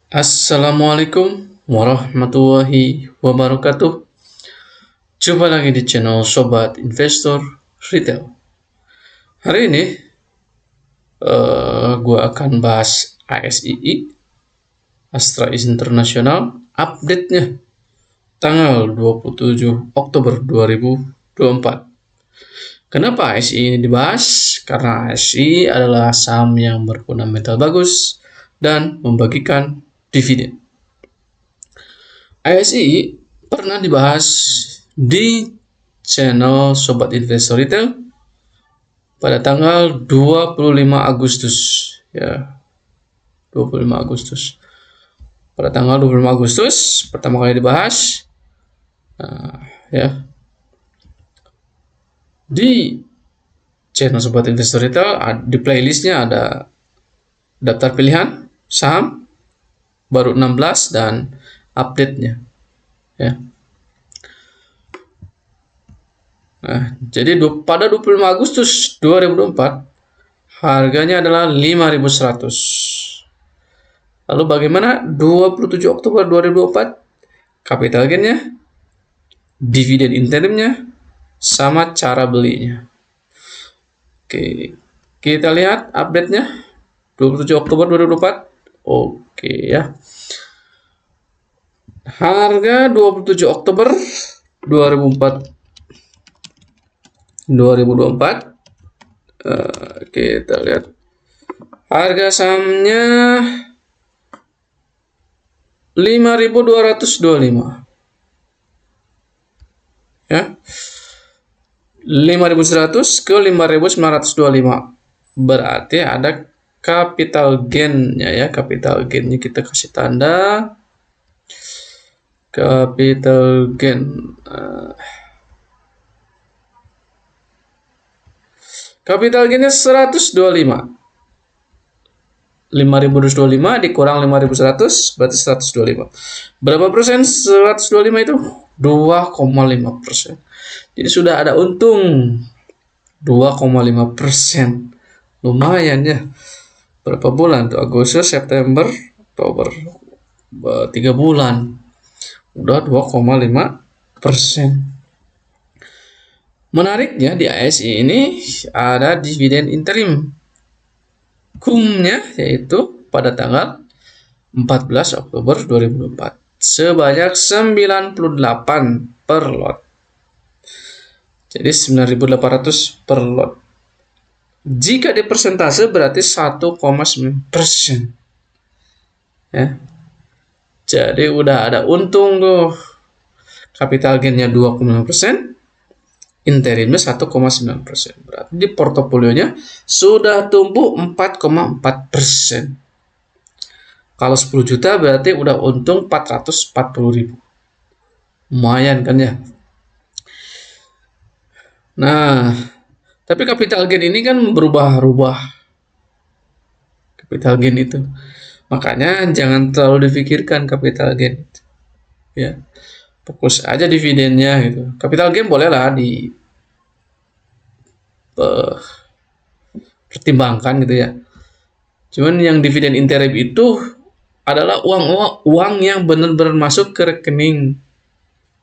Assalamualaikum warahmatullahi wabarakatuh. Jumpa lagi di channel Sobat Investor Retail. Hari ini gue akan bahas ASII, Astra International, update-nya tanggal 27 Oktober 2024. Kenapa ASI ini dibahas? Karena ASI adalah saham yang berfundamental bagus dan membagikan dividen. ASI pernah dibahas di channel Sobat Investor Retail pada tanggal 25 Agustus ya. 25 Agustus. Pada tanggal 25 Agustus pertama kali dibahas ya. Di channel Sobat Investor Retail di playlistnya ada daftar pilihan saham baru 16 dan update-nya ya. Nah, jadi pada 25 Agustus 2024 harganya adalah 5.100. Lalu bagaimana 27 Oktober 2024? Capital gain-nya, dividen interimnya, sama cara belinya. Oke, kita lihat update-nya 27 Oktober 2024. Oke ya. Harga 27 Oktober 2024 kita lihat harga sahamnya 5.225 ya, 5.100 ke 5.925, berarti ada capital gain-nya ya. Capital gain-nya kita kasih tanda capital gain. Capital gain-nya 125. 5.225 dikurang 5.100 berarti 125. Berapa persen 125 itu? 2,5%. Jadi sudah ada untung 2,5%. Lumayan ya. Berapa bulan tuh? Agustus, September, Oktober. 3 bulan. Udah 2,5%. Menariknya di ASI ini ada dividen interim kumnya, yaitu pada tanggal 14 Oktober 2024 sebanyak 98 per lot. Jadi 9.800 per lot. Jika di persentase berarti 1,9%. Ya. Jadi udah ada untung tuh. Capital gain-nya 2,5%. Interimnya 1,9%. Berarti di portofolionya sudah tumbuh 4,4%. Kalau 10 juta berarti udah untung 440.000. Lumayan kan ya. Nah, tapi capital gain ini kan berubah-ubah. Capital gain itu. Makanya jangan terlalu difikirkan capital gain. Ya. Fokus aja dividennya gitu. Capital gain bolehlah pertimbangkan gitu ya. Cuman yang dividen interim itu adalah uang yang benar-benar masuk ke rekening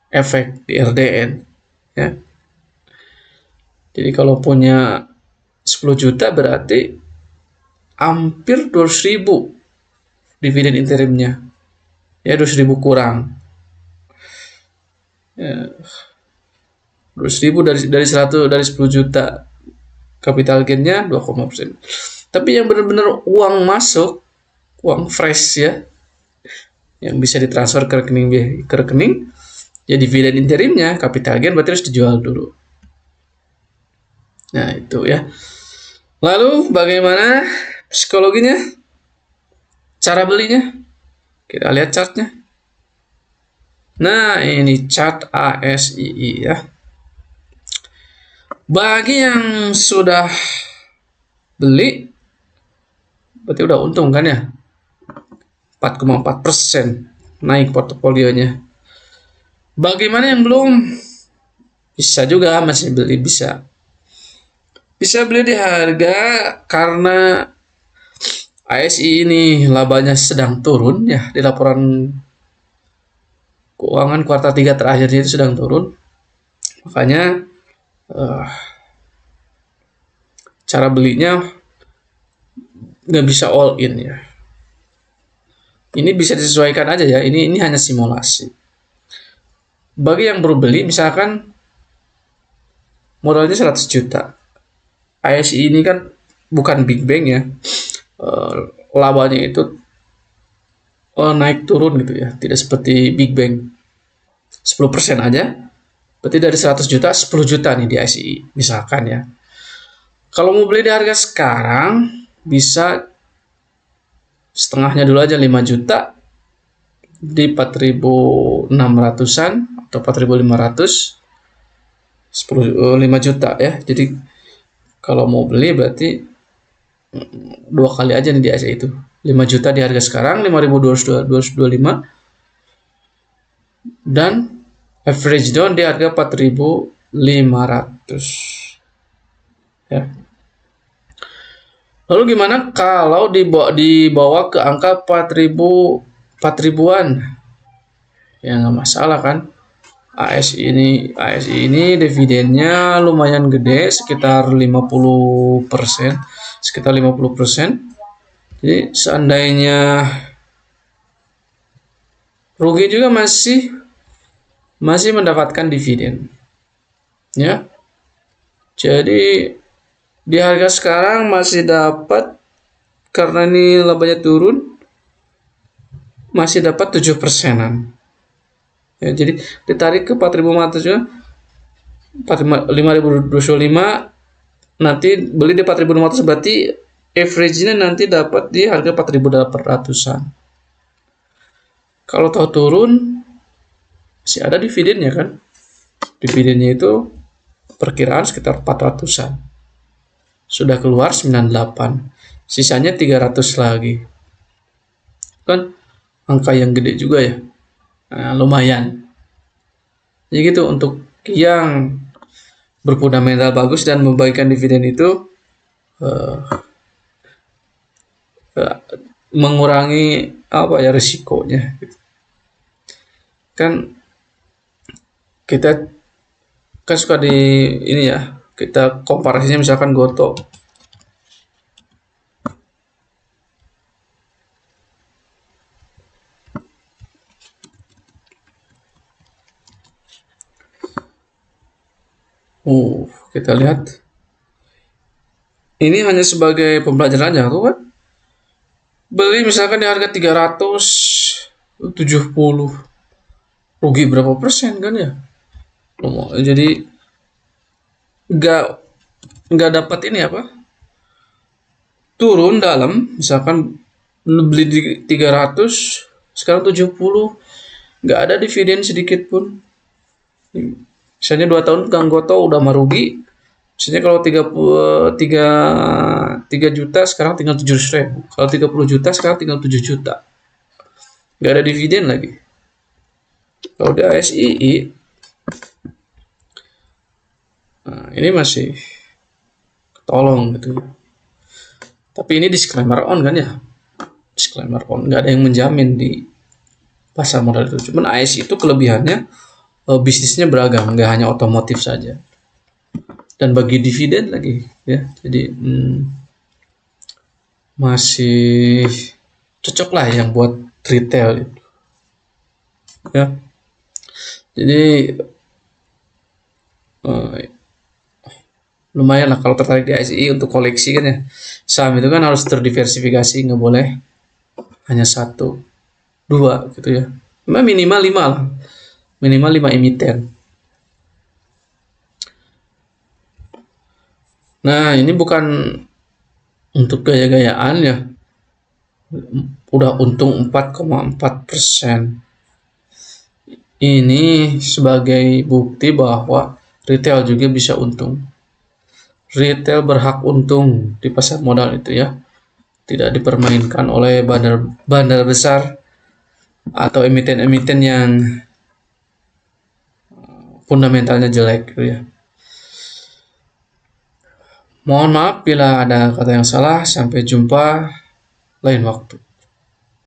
efek di RDN ya. Jadi kalau punya 10 juta berarti hampir 200.000 dividen interimnya. Ya 200.000 kurang. Ya, 200.000 dari 10 juta. Capital gain-nya 2,5%. Tapi yang benar-benar uang masuk, uang fresh ya, yang bisa ditransfer ke rekening, ya dividen interimnya, capital gain berarti harus dijual dulu. Nah itu ya. Lalu bagaimana psikologinya? Cara belinya? Kita lihat chartnya. Nah ini chart ASII ya. Bagi yang sudah beli, berarti udah untung kan ya? 4,4% naik portofolionya. Bagaimana yang belum? Bisa juga masih beli, bisa beli di harga karena ASI ini labanya sedang turun ya, di laporan keuangan kuartal 3 terakhirnya itu sedang turun. Makanya eh, cara belinya nggak bisa all in ya. Ini bisa disesuaikan aja ya. Ini hanya simulasi. Bagi yang baru beli, misalkan modalnya 100 juta. ASI ini kan bukan Big Bang ya. Eh, labanya itu naik turun gitu ya. Tidak seperti Big Bang 10% aja. Berarti dari 100 juta, 10 juta nih di ASI misalkan ya. Kalau mau beli di harga sekarang, bisa setengahnya dulu aja 5 juta di 4.600-an atau 4.500, 5 juta ya. Jadi kalau mau beli berarti dua kali aja nih di ASI itu. 5 juta di harga sekarang, 5.225, dan average down di harga 4.500 ya. Lalu gimana kalau dibawa ke angka 4.000 an? Ya nggak masalah kan. ASI ini dividennya lumayan gede, sekitar 50%, sekitar 50%. Jadi seandainya rugi juga masih mendapatkan dividen. Ya. Jadi di harga sekarang masih dapat, karena ini labanya turun, masih dapat 7%-an. Ya, jadi ditarik ke 4.500 ya, 5.225, nanti beli di 4.500 berarti average-nya nanti dapat di harga 4.800-an. Kalau tahu turun masih ada dividennya kan. Dividennya itu perkiraan sekitar 400-an. Sudah keluar 98. Sisanya 300 lagi. Kan angka yang gede juga ya. Nah, lumayan. Jadi gitu untuk yang berfundamental bagus dan membagikan dividen itu eh, eh, mengurangi apa ya risikonya. Kan kita kan suka di ini ya, kita komparasinya misalkan Goto. Kita lihat. Ini hanya sebagai pembelajaran aja tuh kan. Beli misalkan di harga 370, rugi berapa persen kan ya? Jadi nggak nggak dapat ini apa? Turun dalam, misalkan beli di 300, sekarang 70, nggak ada dividen sedikit pun. Misalnya 2 tahun pegang Goto udah merugi. Misalnya kalau 3 juta sekarang tinggal 700.000. Kalau 30 juta sekarang tinggal 7 juta. Nggak ada dividen lagi. Kalau di ASII, nah ini masih ketolong gitu. Tapi ini disclaimer on kan ya. Disclaimer on. Nggak ada yang menjamin di pasar modal itu. Cuman ASI itu kelebihannya bisnisnya beragam. Nggak hanya otomotif saja. Dan bagi dividen lagi ya. Jadi masih cocok lah yang buat retail itu. Ya. Jadi lumayan lah kalau tertarik di ASI untuk koleksi kan ya. Saham itu kan harus terdiversifikasi, nggak boleh hanya satu, dua gitu ya. Minimal 5 lah. Minimal 5 emiten. Nah, ini bukan untuk gaya-gayaan ya. Udah untung 4,4%. Ini sebagai bukti bahwa retail juga bisa untung. Retail berhak untung di pasar modal itu ya. Tidak dipermainkan oleh bandar besar atau emiten-emiten yang fundamentalnya jelek gitu ya. Mohon maaf bila ada kata yang salah. Sampai jumpa lain waktu.